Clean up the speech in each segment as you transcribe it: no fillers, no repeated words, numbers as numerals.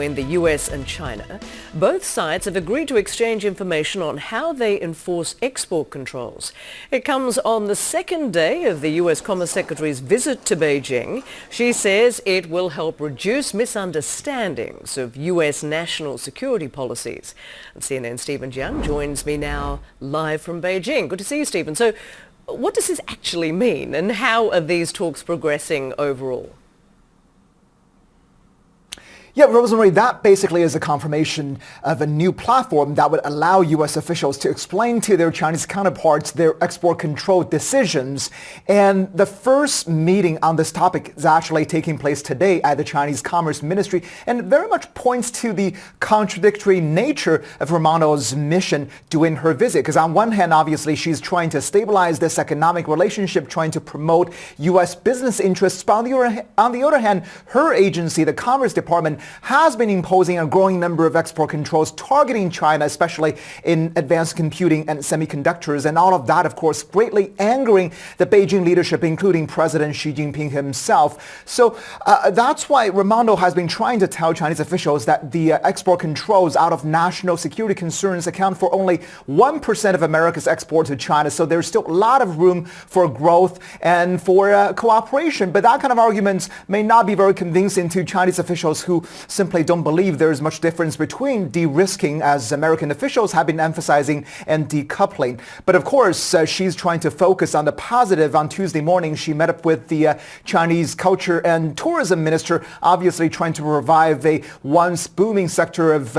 In the US and China, both sides have agreed to exchange information on how they enforce export controls. It comes on the second day of the US Commerce Secretary's visit to Beijing. She says it will help reduce misunderstandings of US national security policies. And CNN's Stephen Jiang joins me now live from Beijing. Good to see you, Stephen. So what does this actually mean, and how are these talks progressing overall? Yeah, Rosemary, that basically is a confirmation of a new platform that would allow U.S. officials to explain to their Chinese counterparts their export control decisions. And the first meeting on this topic is actually taking place today at the Chinese Commerce Ministry, and it very much points to the contradictory nature of Raimondo's mission during her visit. Because on one hand, obviously, she's trying to stabilize this economic relationship, trying to promote U.S. business interests. But on the other hand, her agency, the Commerce Department, has been imposing a growing number of export controls targeting China, especially in advanced computing and semiconductors. And all of that, of course, greatly angering the Beijing leadership, including President Xi Jinping himself. So that's why Raimondo has been trying to tell Chinese officials that the export controls out of national security concerns account for only 1% of America's export to China. So there's still a lot of room for growth and for cooperation. But that kind of argument may not be very convincing to Chinese officials who simply don't believe there is much difference between de-risking, as American officials have been emphasizing, and decoupling. But of course, she's trying to focus on the positive. On Tuesday morning, she met up with the Chinese Culture and Tourism Minister, obviously trying to revive a once booming sector of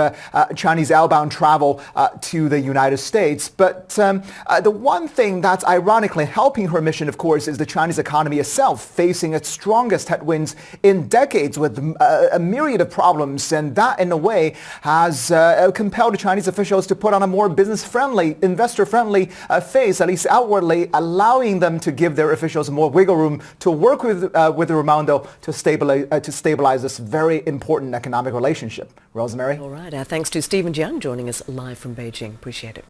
Chinese outbound travel to the United States. But the one thing that's ironically helping her mission, of course, is the Chinese economy itself, facing its strongest headwinds in decades with a myriad of problems, and that in a way has compelled the Chinese officials to put on a more business-friendly, investor-friendly face, at least outwardly, allowing them to give their officials more wiggle room to work with Raimondo to stabilize this very important economic relationship. Rosemary? All right. Thanks to Stephen Jiang joining us live from Beijing. Appreciate it.